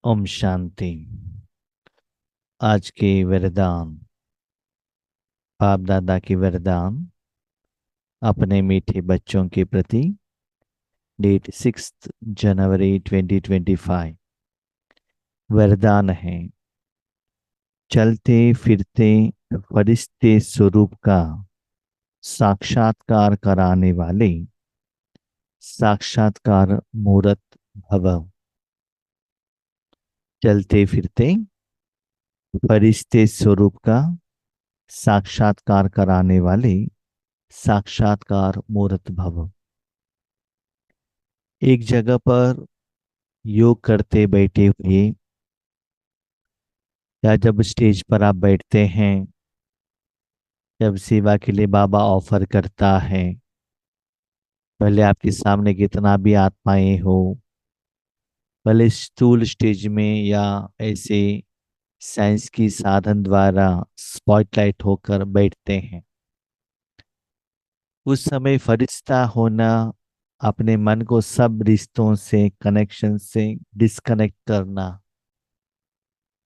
ओम शांति। आज के वरदान, बाप दादा की वरदान अपने मीठे बच्चों के प्रति। डेट 6 जनवरी 2025। वरदान है, चलते फिरते फरिश्ते स्वरूप का साक्षात्कार कराने वाले साक्षात्कार मूर्त भव। चलते फिरते फरिश्ते स्वरूप का साक्षात्कार कराने वाले साक्षात्कार मूर्त भव। एक जगह पर योग करते बैठे हुए, या जब स्टेज पर आप बैठते हैं, जब सेवा के लिए बाबा ऑफर करता है, भले आपके सामने कितना भी आत्माएं हो, भले स्थूल स्टेज में या ऐसे साइंस की साधन द्वारा स्पॉटलाइट होकर बैठते हैं, उस समय फरिश्ता होना, अपने मन को सब रिश्तों से, कनेक्शन से डिस्कनेक्ट करना,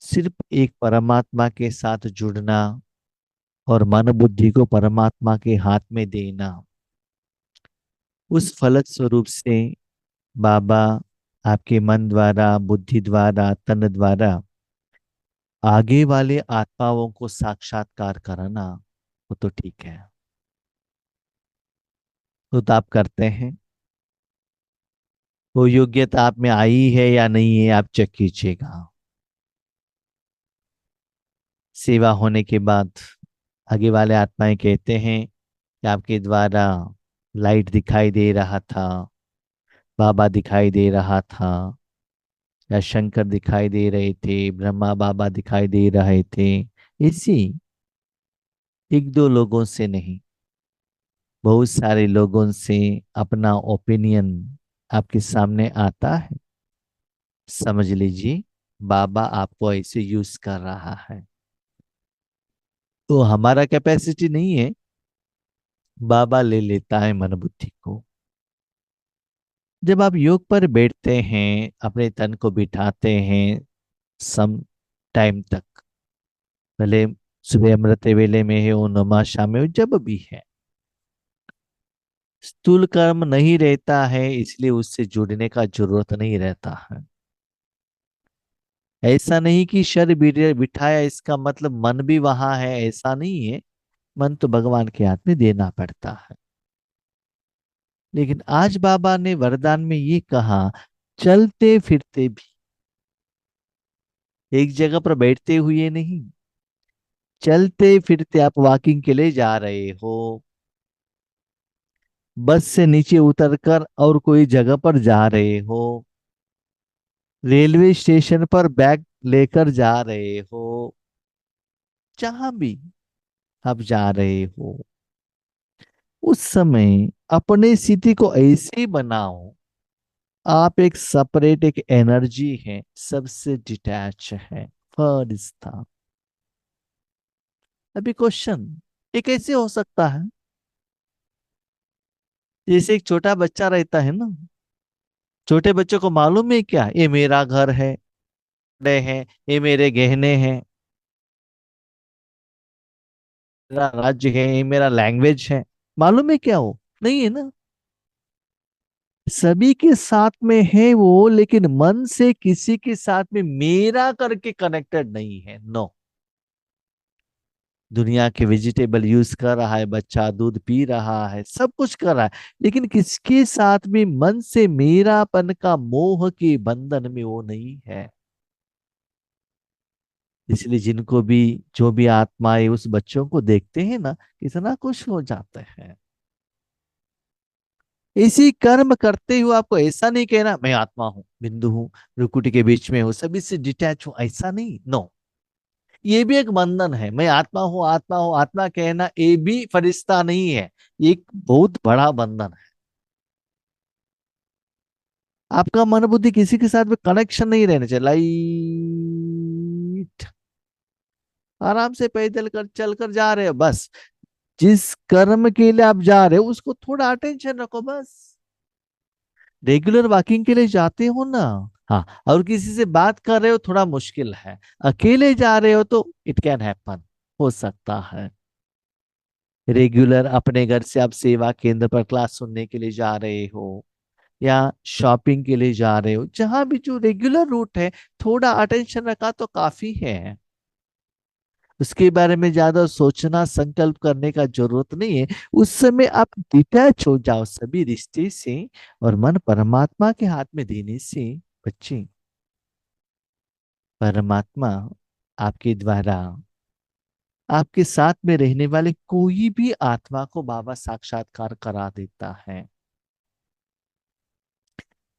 सिर्फ एक परमात्मा के साथ जुड़ना और मन बुद्धि को परमात्मा के हाथ में देना, उस फलक स्वरूप से बाबा आपके मन द्वारा, बुद्धि द्वारा, तन द्वारा आगे वाले आत्माओं को साक्षात्कार कराना, वो तो ठीक है, वो तो आप करते हैं। वो योग्यता आप में आई है या नहीं है, आप चेक कीजिएगा। सेवा होने के बाद आगे वाले आत्माएं कहते हैं कि आपके द्वारा लाइट दिखाई दे रहा था, बाबा दिखाई दे रहा था, या शंकर दिखाई दे रहे थे, ब्रह्मा बाबा दिखाई दे रहे थे। इसी एक दो लोगों से नहीं, बहुत सारे लोगों से अपना ओपिनियन आपके सामने आता है। समझ लीजिए, बाबा आपको ऐसे यूज कर रहा है। तो हमारा कैपेसिटी नहीं है, बाबा ले लेता है मन बुद्धि को। जब आप योग पर बैठते हैं, अपने तन को बिठाते हैं सम टाइम तक, भले सुबह अमृत वेले में है, वो नमाज शाम में हो, जब भी है, स्थूल कर्म नहीं रहता है, इसलिए उससे जुड़ने का जरूरत नहीं रहता है। ऐसा नहीं कि शर बिठाया इसका मतलब मन भी वहां है, ऐसा नहीं है। मन तो भगवान के हाथ में देना पड़ता है। लेकिन आज बाबा ने वरदान में ये कहा, चलते फिरते भी, एक जगह पर बैठते हुए नहीं, चलते फिरते आप वॉकिंग के लिए जा रहे हो, बस से नीचे उतरकर और कोई जगह पर जा रहे हो, रेलवे स्टेशन पर बैग लेकर जा रहे हो, जहां भी आप जा रहे हो, उस समय अपने स्थिति को ऐसे बनाओ, आप एक सेपरेट, एक एनर्जी है, सबसे डिटैच है, फरिश्ता। अभी क्वेश्चन, ये कैसे हो सकता है? जैसे एक छोटा बच्चा रहता है ना, छोटे बच्चों को मालूम है क्या, ये मेरा घर है, कपड़े हैं, ये मेरे गहने हैं, मेरा राज्य है, ये मेरा लैंग्वेज है, मालूम है क्या वो? नहीं है ना। सभी के साथ में है वो, लेकिन मन से किसी के साथ में मेरा करके कनेक्टेड नहीं है। नो। दुनिया के वेजिटेबल यूज कर रहा है, बच्चा दूध पी रहा है, सब कुछ कर रहा है, लेकिन किसके साथ में मन से मेरापन का मोह के बंधन में वो नहीं है। इसलिए जिनको भी, जो भी आत्माएं उस बच्चों को देखते हैं ना, कितना खुश हो जाते हैं। इसी कर्म करते हुए आपको ऐसा नहीं कहना मैं आत्मा हूं, बिंदु हूं, रुकुटी के बीच में हूं, सभी से डिटैच हूं, ऐसा नहीं। नो, ये भी एक बंधन है। मैं आत्मा हूं, आत्मा हूं, आत्मा कहना ये भी फरिश्ता नहीं है, ये एक बहुत बड़ा बंधन है। आपका मन बुद्धि किसी के साथ में कनेक्शन नहीं रहना चाहिए। लाइट, आराम से पैदल कर चल कर जा रहे हो, बस जिस कर्म के लिए आप जा रहे हो उसको थोड़ा अटेंशन रखो, बस। रेगुलर वॉकिंग के लिए जाते हो ना, हाँ, और किसी से बात कर रहे हो थोड़ा मुश्किल है। अकेले जा रहे हो तो इट कैन हैपन, हो सकता है। रेगुलर अपने घर से आप सेवा केंद्र पर क्लास सुनने के लिए जा रहे हो, या शॉपिंग के लिए जा रहे हो, जहां भी जो रेगुलर रूट है, थोड़ा अटेंशन रखा तो काफी है। उसके बारे में ज्यादा सोचना संकल्प करने का जरूरत नहीं है। उस समय आप डिटैच हो जाओ सभी रिश्ते से, और मन परमात्मा के हाथ में देने से। बच्चे, परमात्मा आपके द्वारा आपके साथ में रहने वाले कोई भी आत्मा को बाबा साक्षात्कार करा देता है।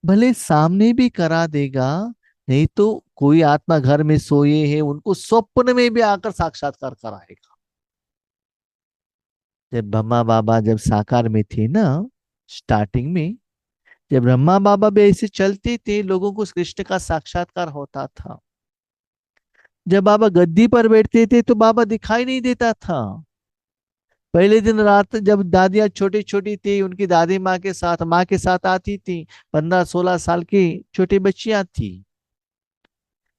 भले सामने भी करा देगा, नहीं तो कोई आत्मा घर में सोए है, उनको स्वप्न में भी आकर साक्षात्कार कराएगा। जब ब्रह्मा बाबा जब साकार में थे ना, स्टार्टिंग में, जब ब्रह्मा बाबा भी ऐसे चलते थे, लोगों को कृष्ण का साक्षात्कार होता था। जब बाबा गद्दी पर बैठते थे तो बाबा दिखाई नहीं देता था। पहले दिन रात जब दादियाँ छोटी छोटी थी, उनकी दादी माँ के साथ आती थी, 15-16 साल की छोटी बच्चियां थी।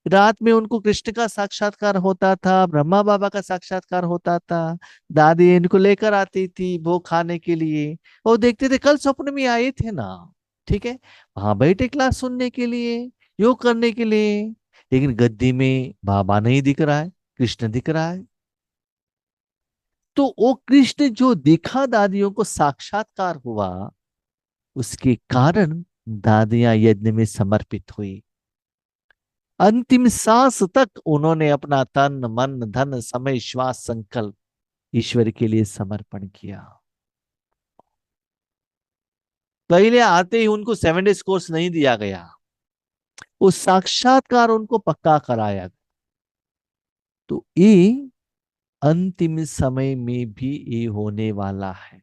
रात में उनको कृष्ण का साक्षात्कार होता था, ब्रह्मा बाबा का साक्षात्कार होता था। दादी इनको लेकर आती थी वो खाने के लिए। और देखते थे कल स्वप्न में आए थे ना, ठीक है, वहां बैठे क्लास सुनने के लिए, योग करने के लिए। लेकिन गद्दी में बाबा नहीं दिख रहा है, कृष्ण दिख रहा है। तो वो कृष्ण जो दिखा दादियों को साक्षात्कार हुआ, उसके कारण दादियां यज्ञ में समर्पित हुई। अंतिम सांस तक उन्होंने अपना तन मन धन समय श्वास संकल्प ईश्वर के लिए समर्पण किया। पहले आते ही उनको 7 डेज कोर्स नहीं दिया गया, वो साक्षात्कार उनको पक्का कराया गया। तो ये अंतिम समय में भी ये होने वाला है।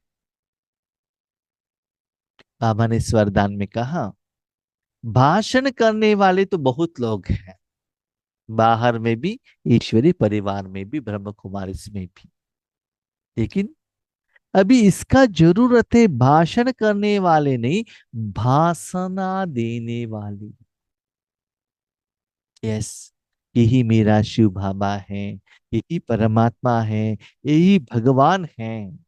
बाबा ने इस वरदान में कहा, भाषण करने वाले तो बहुत लोग हैं, बाहर में भी, ईश्वरी परिवार में भी, ब्रह्म कुमारी में भी। लेकिन अभी इसका जरूरत है भाषण करने वाले नहीं, भाषणा देने वाली। यस, यही मेरा शिव बाबा है, यही परमात्मा है, यही भगवान है।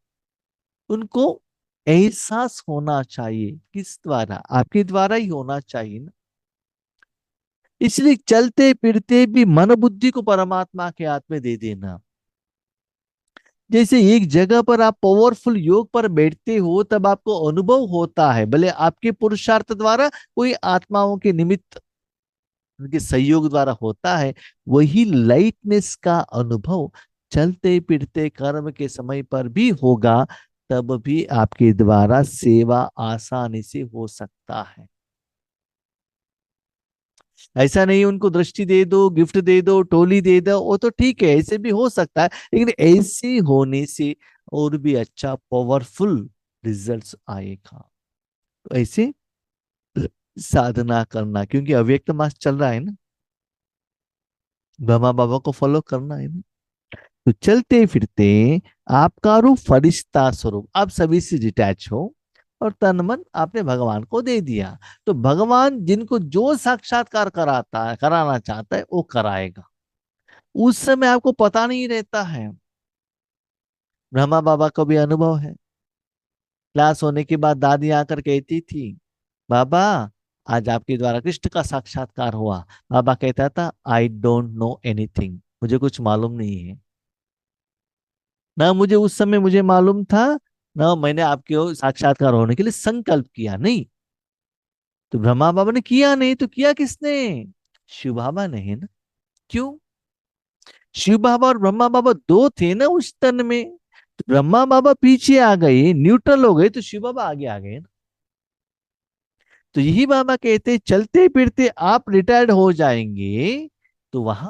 उनको एहसास होना चाहिए, किस द्वारा? आपके द्वारा ही होना चाहिए ना। इसलिए चलते फिरते भी मन बुद्धि को परमात्मा के हाथ में दे देना। जैसे एक जगह पर आप पावरफुल योग पर बैठते हो, तब आपको अनुभव होता है, भले आपके पुरुषार्थ द्वारा, कोई आत्माओं के निमित्त, उनके सहयोग द्वारा होता है। वही लाइटनेस का अनुभव चलते फिरते कर्म के समय पर भी होगा, तब भी आपके द्वारा सेवा आसानी से हो सकता है। ऐसा नहीं उनको दृष्टि दे दो, गिफ्ट दे दो, टोली दे दो, वो तो ठीक है, ऐसे भी हो सकता है। लेकिन ऐसे होने से और भी अच्छा पावरफुल रिजल्ट्स आएगा। तो ऐसे साधना करना, क्योंकि अव्यक्त मास चल रहा है ना, ब्रह्मा बाबा को फॉलो करना है ना। तो चलते फिरते आपका रूप फरिश्ता स्वरूप, आप सभी से डिटैच हो, और तन मन आपने भगवान को दे दिया। तो भगवान जिनको जो साक्षात्कार कराता है, कराना चाहता है, वो कराएगा। उस समय आपको पता नहीं रहता है। ब्रह्मा बाबा को भी अनुभव है। क्लास होने के बाद दादी आकर कहती थी, बाबा आज आपके द्वारा कृष्ण का साक्षात्कार हुआ। बाबा कहता था, आई डोंट नो एनीथिंग, मुझे कुछ मालूम नहीं है। ना मुझे उस समय मुझे मालूम था, ना मैंने आपके साक्षात्कार होने के लिए संकल्प किया नहीं। तो ब्रह्मा बाबा ने किया नहीं तो किया किसने? शिव बाबा ने, है ना। क्यों? शिव बाबा और ब्रह्मा बाबा दो थे ना उस तन में। तो ब्रह्मा बाबा पीछे आ गए, न्यूट्रल हो गए, तो शिव बाबा आगे आ गए ना। तो यही बाबा कहते, चलते फिरते आप रिटायर्ड हो जाएंगे, तो वहां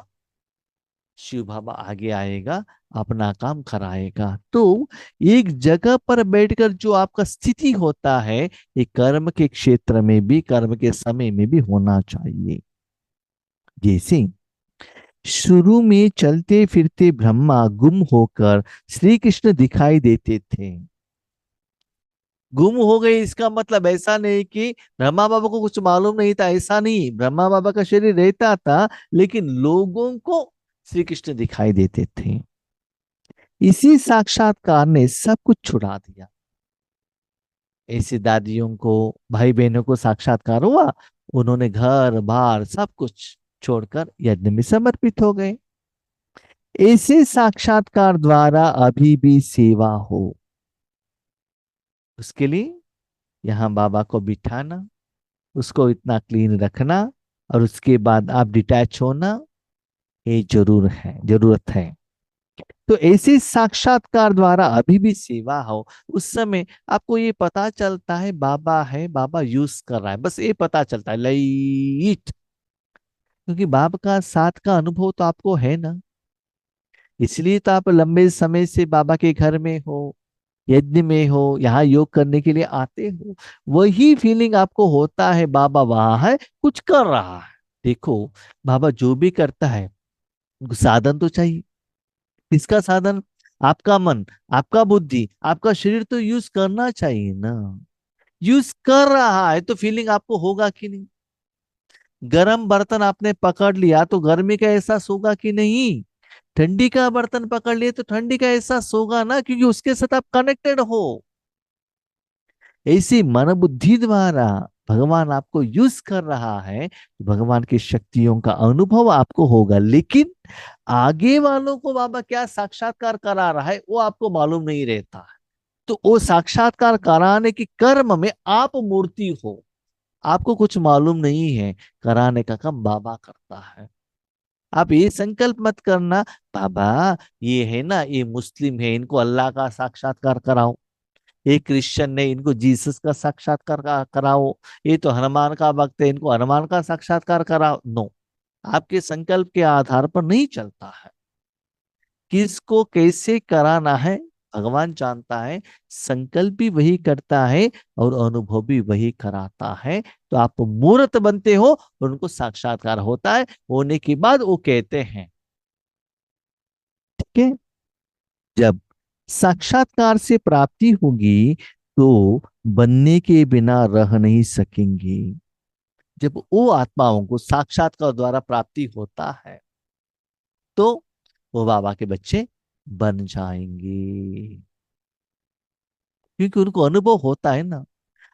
शिव बाबा आगे आएगा, अपना काम कराएगा। तो एक जगह पर बैठकर जो आपका स्थिति होता है, ये कर्म के क्षेत्र में भी, कर्म के समय में भी होना चाहिए। जैसे शुरू में चलते फिरते ब्रह्मा गुम होकर श्री कृष्ण दिखाई देते थे। गुम हो गई इसका मतलब ऐसा नहीं कि ब्रह्मा बाबा को कुछ मालूम नहीं था, ऐसा नहीं। ब्रह्मा बाबा का शरीर रहता था, लेकिन लोगों को श्री कृष्ण दिखाई देते थे। इसी साक्षात्कार ने सब कुछ छुड़ा दिया। ऐसी दादियों को, भाई बहनों को साक्षात्कार हुआ, उन्होंने घर बार सब कुछ छोड़कर यज्ञ में समर्पित हो गए। ऐसे साक्षात्कार द्वारा अभी भी सेवा हो, उसके लिए यहाँ बाबा को बिठाना, उसको इतना क्लीन रखना, और उसके बाद आप डिटैच होना, ये जरूर है, जरूरत है। तो ऐसे साक्षात्कार द्वारा अभी भी सेवा हो। उस समय आपको ये पता चलता है बाबा है, बाबा यूज कर रहा है, बस ये पता चलता है लाइट। क्योंकि बाबा का साथ का अनुभव तो आपको है ना, इसलिए तो आप लंबे समय से बाबा के घर में हो, यज्ञ में हो, यहाँ योग करने के लिए आते हो। वही फीलिंग आपको होता है बाबा वहां है, कुछ कर रहा है। देखो, बाबा जो भी करता है उनको साधन तो चाहिए। किसका साधन? आपका मन, आपका बुद्धि, आपका शरीर तो यूज करना चाहिए ना। यूज कर रहा है तो फीलिंग आपको होगा कि नहीं? गरम बर्तन आपने पकड़ लिया तो गर्मी का एहसास होगा कि नहीं? ठंडी का बर्तन पकड़ लिए तो ठंडी का एहसास होगा ना, क्योंकि उसके साथ आप कनेक्टेड हो। ऐसी मन बुद्धि द्वारा भगवान आपको यूज कर रहा है, भगवान की शक्तियों का अनुभव आपको होगा। लेकिन आगे वालों को बाबा क्या साक्षात्कार करा रहा है वो आपको मालूम नहीं रहता है। तो वो साक्षात्कार कराने के कर्म में आप मूर्ति हो, आपको कुछ मालूम नहीं है। कराने का काम बाबा करता है। आप ये संकल्प मत करना, बाबा ये है ना, ये मुस्लिम है, इनको अल्लाह का साक्षात्कार कराओ। ये क्रिश्चियन ने, इनको जीसस का साक्षात्कार कराओ। ये तो हनुमान का भक्त है, इनको हनुमान का साक्षात्कार कराओ। नो, आपके संकल्प के आधार पर नहीं चलता है। किसको कैसे कराना है भगवान जानता है। संकल्प भी वही करता है और अनुभव भी वही कराता है। तो आप मूर्त बनते हो और उनको साक्षात्कार होता है, होने के बाद वो कहते हैं, ठीक है, जब साक्षात्कार से प्राप्ति होगी तो बनने के बिना रह नहीं सकेंगे। जब वो आत्माओं को साक्षात्कार द्वारा प्राप्ति होता है तो वो बाबा के बच्चे बन जाएंगे, क्योंकि उनको अनुभव होता है ना।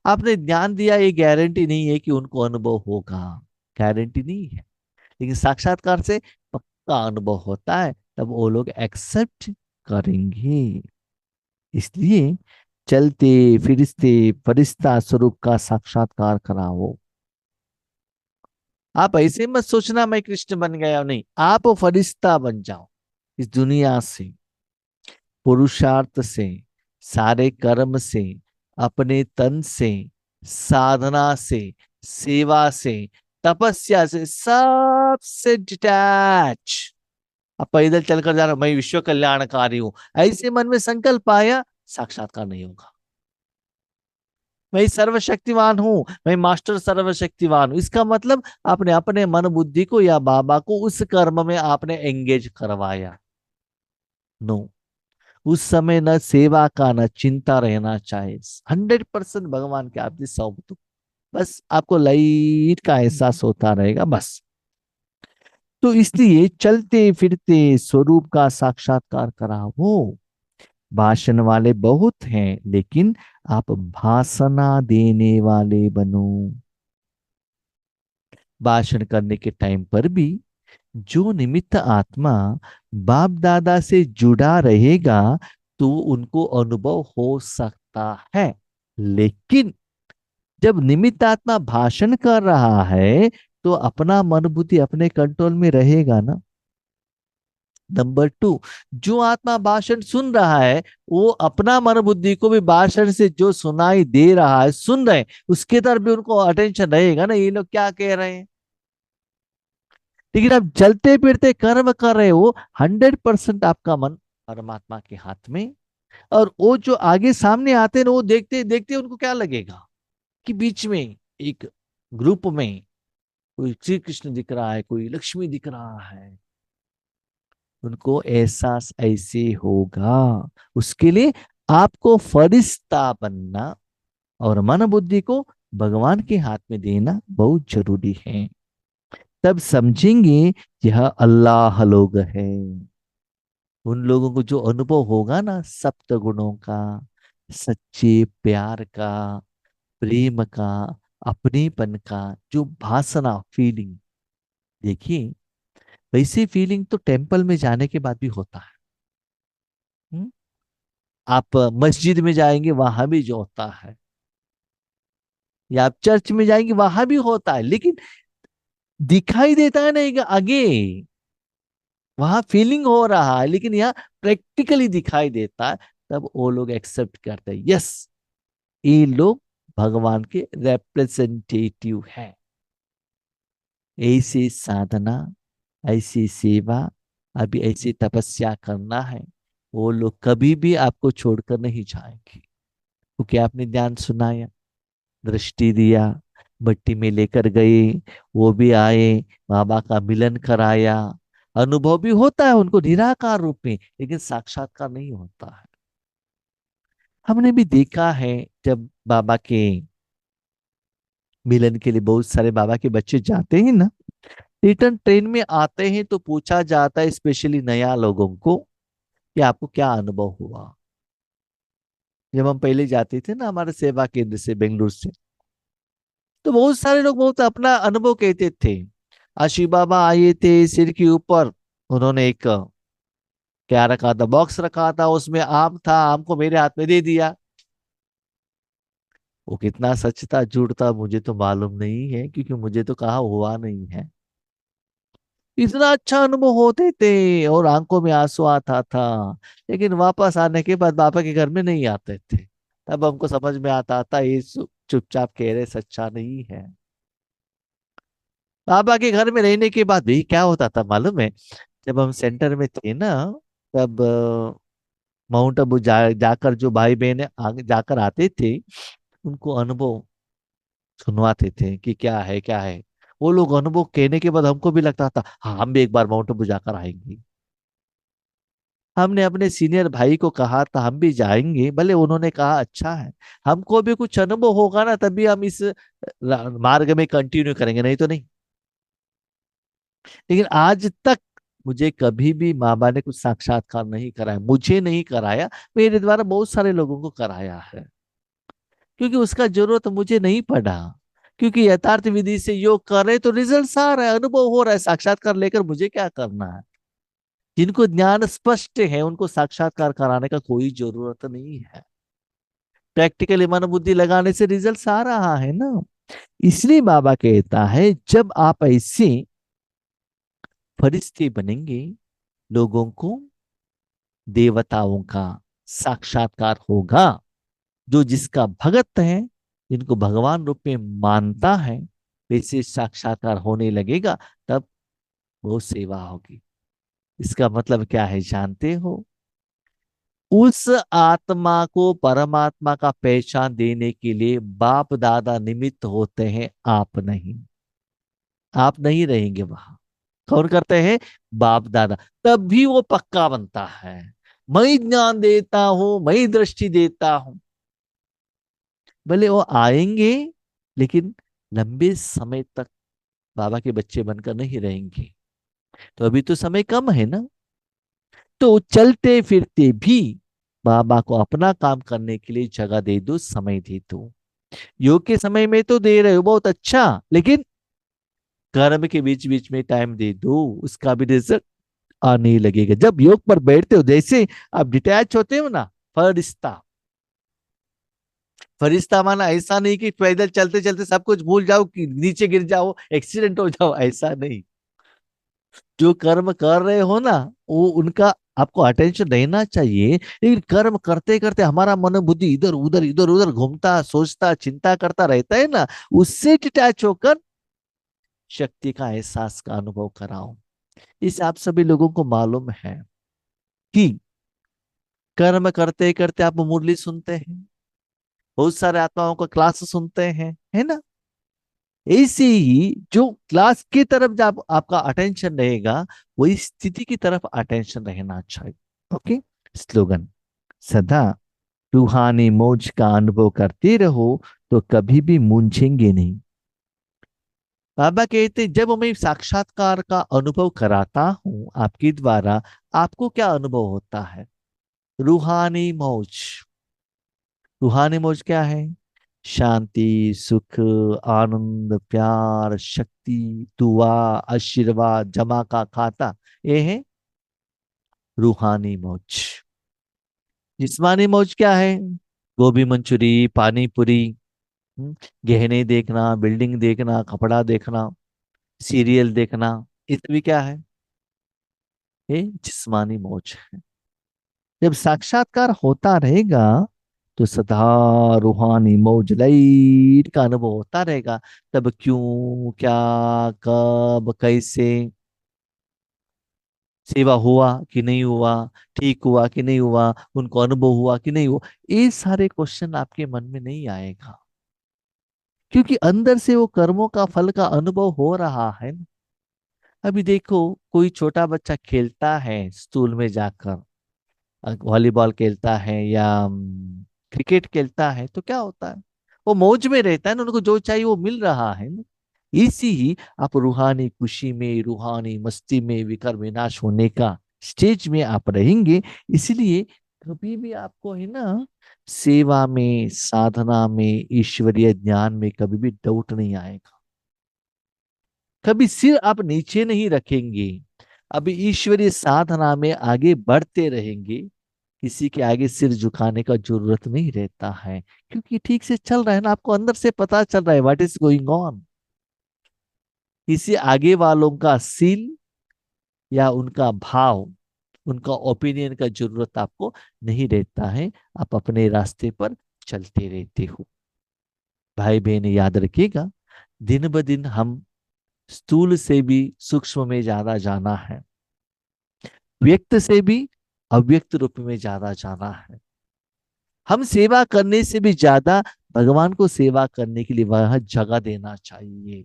आपने ज्ञान दिया, ये गारंटी नहीं है कि उनको अनुभव होगा, गारंटी नहीं है। लेकिन साक्षात्कार से पक्का अनुभव होता है, तब वो लोग एक्सेप्ट करेंगे। इसलिए चलते फिरते फरिश्ता स्वरूप का साक्षात्कार कराओ। आप ऐसे मत सोचना मैं कृष्ण बन गया, नहीं, आप फरिश्ता बन जाओ। इस दुनिया से, पुरुषार्थ से, सारे कर्म से, अपने तन से, साधना से, सेवा से, तपस्या से, सबसे डिटैच। अब पैदल चलकर जा रहा हूं, मैं विश्व कल्याणकारी हूं, ऐसे मन में संकल्प आया, साक्षात्कार नहीं होगा। मैं सर्वशक्तिवान हूं, मैं मास्टर सर्वशक्तिवान हूं, इसका मतलब आपने अपने मन बुद्धि को या बाबा को उस कर्म में आपने एंगेज करवाया। नो, उस समय न सेवा का न चिंता रहना चाहिए। 100% भगवान के आप सौंप। बस आपको लाइट का एहसास होता रहेगा बस। तो इसलिए चलते फिरते स्वरूप का साक्षात्कार कराओ। भाषण वाले बहुत हैं, लेकिन आप भाषणा देने वाले बनो। भाषण करने के टाइम पर भी जो निमित्त आत्मा बाप दादा से जुड़ा रहेगा तो उनको अनुभव हो सकता है। लेकिन जब निमित्त आत्मा भाषण कर रहा है तो अपना मन बुद्धि अपने कंट्रोल में रहेगा ना। नंबर टू, जो आत्मा भाषण सुन रहा है वो अपना मन बुद्धि को भी भाषण से जो सुनाई दे रहा है, सुन रहे हैं, उसके तरफ भी उनको अटेंशन रहेगा ना, ये लोग क्या कह रहे हैं। लेकिन आप चलते फिरते कर्म कर रहे हो, 100% आपका मन परमात्मा के हाथ में। और वो जो आगे सामने आते हैं ना, वो देखते देखते उनको क्या लगेगा कि बीच में एक ग्रुप में कोई श्री कृष्ण दिख रहा है, कोई लक्ष्मी दिख रहा है। उनको एहसास ऐसे होगा। उसके लिए आपको फरिश्ता बनना, और मन बुद्धि को भगवान के हाथ में देना बहुत जरूरी है। तब समझेंगे यह अल्लाह लोग हैं। उन लोगों को जो अनुभव होगा ना सप्त गुणों का, सच्चे प्यार का, प्रेम का, अपनेपन का, जो भासना फीलिंग, देखिए वैसी फीलिंग तो टेम्पल में जाने के बाद भी होता है। हम्म? आप मस्जिद में जाएंगे वहां भी जो होता है, या आप चर्च में जाएंगे वहां भी होता है, लेकिन दिखाई देता है नहीं कि आगे वहां फीलिंग हो रहा है, लेकिन यहाँ प्रैक्टिकली दिखाई देता है। तब वो लोग एक्सेप्ट करते हैं, यस ये लोग भगवान के रिप्रेजेंटेटिव हैं। ऐसी साधना, ऐसी सेवा, अभी ऐसी तपस्या करना है, वो लोग कभी भी आपको छोड़कर नहीं जाएंगे। क्योंकि आपने ध्यान सुनाया, दृष्टि दिया, भट्टी में लेकर गए, वो भी आए, बाबा का मिलन कराया। अनुभव भी होता है उनको निराकार रूप में, लेकिन साक्षात्कार नहीं होता है। हमने भी देखा है, जब बाबा के मिलन के लिए बहुत सारे बाबा के बच्चे जाते हैं ना, रिटर्न ट्रेन में आते हैं तो पूछा जाता है स्पेशली नया लोगों को कि आपको क्या अनुभव हुआ। जब हम पहले जाते थे ना हमारे सेवा केंद्र से बेंगलुरु से, तो बहुत सारे लोग बहुत अपना अनुभव कहते थे। आशी बाबा आए थे, सिर के ऊपर उन्होंने एक क्या रखा था, बॉक्स रखा था, उसमें आम था, आम को मेरे हाथ में दे दिया। वो कितना सच था झूठ था मुझे तो मालूम नहीं है, क्योंकि मुझे तो कहा हुआ नहीं है। इतना अच्छा अनुभव होते थे और आंखों में आंसू आता था, लेकिन वापस आने के बाद बाबा के घर में नहीं आते थे। तब हमको समझ में आता था ये चुपचाप कह रहे, सच्चा नहीं है। बाबा के घर में रहने के बाद भी क्या होता था मालूम है, जब हम सेंटर में थे ना, तब माउंट आबू जाकर जो भाई बहन आगे जाकर आते थे, उनको अनुभव सुनवाते थे कि क्या है क्या है। वो लोग अनुभव कहने के बाद हमको भी लगता था हाँ हम भी एक बार माउंट आबू जाकर आएंगे। हमने अपने सीनियर भाई को कहा था हम भी जाएंगे, भले उन्होंने कहा अच्छा है, हमको भी कुछ अनुभव होगा ना तभी हम इस मार्ग में कंटिन्यू करेंगे, नहीं तो नहीं। लेकिन आज तक मुझे कभी भी बाबा ने कुछ साक्षात्कार नहीं कराया, मुझे नहीं कराया, मेरे द्वारा बहुत सारे लोगों को कराया है। क्योंकि उसका जरूरत मुझे नहीं पड़ा, क्योंकि यथार्थ विधि से योग कर रहे तो रिजल्ट आ रहा है, अनुभव हो रहा है, साक्षात्कार लेकर मुझे क्या करना है। जिनको ज्ञान स्पष्ट है उनको साक्षात्कार कराने का कोई जरूरत नहीं है। प्रैक्टिकली मन बुद्धि लगाने से रिजल्ट आ रहा है ना। इसलिए बाबा कहता है जब आप ऐसे फरिश्ते बनेंगे, लोगों को देवताओं का साक्षात्कार होगा। जो जिसका भगत है, जिनको भगवान रूप में मानता है, वैसे साक्षात्कार होने लगेगा, तब वो सेवा होगी। इसका मतलब क्या है जानते हो? उस आत्मा को परमात्मा का पहचान देने के लिए बाप दादा निमित्त होते हैं, आप नहीं। आप नहीं रहेंगे वहां, कौन करते हैं? बाप दादा। तब भी वो पक्का बनता है, मैं ज्ञान देता हूं, मैं दृष्टि देता हूं। भले वो आएंगे, लेकिन लंबे समय तक बाबा के बच्चे बनकर नहीं रहेंगे। तो अभी तो समय कम है ना, तो चलते फिरते भी बाबा को अपना काम करने के लिए जगह दे दो, समय दे दो। योग के समय में तो दे रहे हो बहुत अच्छा, लेकिन कर्म के बीच बीच में टाइम दे दो, उसका भी रिजल्ट आने लगेगा। जब योग पर बैठते हो, जैसे आप डिटैच होते हो ना, फरिश्ता। फरिश्ता माना ऐसा नहीं कि पैदल चलते चलते सब कुछ भूल जाओ, कि नीचे गिर जाओ, एक्सीडेंट हो जाओ, ऐसा नहीं। जो कर्म कर रहे हो ना, वो उनका आपको अटेंशन रहना चाहिए। लेकिन कर्म करते करते हमारा मन बुद्धि इधर उधर घूमता, सोचता, चिंता करता रहता है ना, उससे डिटैच होकर शक्ति का एहसास का अनुभव कराओ। इस आप सभी लोगों को मालूम है कि कर्म करते करते आप मुरली सुनते हैं, बहुत सारे आत्माओं का क्लास सुनते हैं, है ना। ऐसे ही जो क्लास की तरफ जब आपका अटेंशन रहेगा, वही स्थिति की तरफ अटेंशन रहना चाहिए। ओके। स्लोगन: सदा रूहानी मौज का अनुभव करते रहो तो कभी भी मूंझेंगे नहीं। बाबा कहते जब मैं साक्षात्कार का अनुभव कराता हूं आपके द्वारा, आपको क्या अनुभव होता है? रूहानी मौज। रूहानी मौज क्या है? शांति, सुख, आनंद, प्यार, शक्ति, दुआ, आशीर्वाद, जमा का खाता, ये है रूहानी मौज। जिस्मानी मौज क्या है? गोभी मंचूरी, पानी पूरी, हम्म, गहने देखना, बिल्डिंग देखना, कपड़ा देखना, सीरियल देखना, ये सभी क्या है? ये जिस्मानी मौज है। जब साक्षात्कार होता रहेगा तो सदा रूहानी मौज लाइट का अनुभव होता रहेगा। तब क्यों, क्या, कब, कैसे, सेवा हुआ कि नहीं हुआ, ठीक हुआ कि नहीं हुआ, उनको अनुभव हुआ कि नहीं हुआ, ये सारे क्वेश्चन आपके मन में नहीं आएगा, क्योंकि अंदर से वो कर्मों का फल का अनुभव हो रहा है। अभी देखो, कोई छोटा बच्चा खेलता है स्कूल में जाकर, वॉलीबॉल खेलता है या क्रिकेट खेलता है, तो क्या होता है? वो मौज में रहता है ना, उनको जो चाहिए वो मिल रहा है ना। इसी ही आप रूहानी खुशी में, रूहानी मस्ती में, विकार विनाश होने का स्टेज में आप रहेंगे। इसलिए कभी भी आपको है ना, सेवा में, साधना में, ईश्वरीय ज्ञान में कभी भी डाउट नहीं आएगा। कभी सिर आप नीचे नहीं रखेंगे। अभी ईश्वरीय साधना में आगे बढ़ते रहेंगे। किसी के आगे सिर झुकाने का जरूरत नहीं रहता है, क्योंकि ठीक से चल रहा है ना, आपको अंदर से पता चल रहा है व्हाट इज गोइंग ऑन। किसी आगे वालों का सील या उनका भाव, उनका ओपिनियन का जरूरत आपको नहीं रहता है। आप अपने रास्ते पर चलते रहते हो। भाई बहन याद रखिएगा, दिन ब दिन हम स्थूल से भी सूक्ष्म में ज्यादा जाना है, व्यक्त से भी अव्यक्त रूप में ज्यादा जाना है। हम सेवा करने से भी ज्यादा भगवान को सेवा करने के लिए वह जगह देना चाहिए।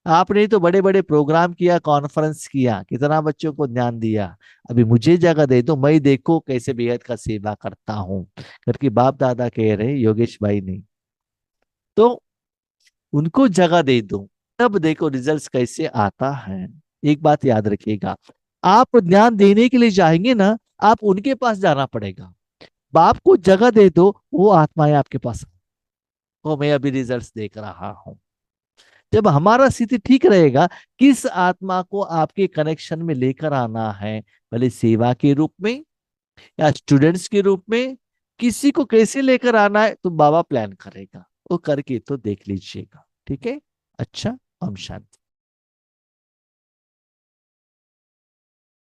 आपने तो बड़े बड़े प्रोग्राम किया, कॉन्फ्रेंस किया, कितना बच्चों को ज्ञान दिया। अभी मुझे जगह दे दो, मैं देखो कैसे बेहद का सेवा करता हूँ करके बाप दादा कह रहे योगेश भाई ने। तो उनको जगह दे दो, तब देखो रिजल्ट्स कैसे आता है। एक बात याद रखिएगा, आप ज्ञान देने के लिए जाएंगे ना, आप उनके पास जाना पड़ेगा। बाप को जगह दे दो, वो आत्माएं आपके पास, वो मैं अभी रिजल्ट्स देख रहा हूँ। जब हमारा स्थिति ठीक रहेगा, किस आत्मा को आपके कनेक्शन में लेकर आना है, भले सेवा के रूप में या स्टूडेंट्स के रूप में, किसी को कैसे लेकर आना है तो बाबा प्लान करेगा, वो करके तो देख लीजिएगा। ठीक है? अच्छा, हम शांति।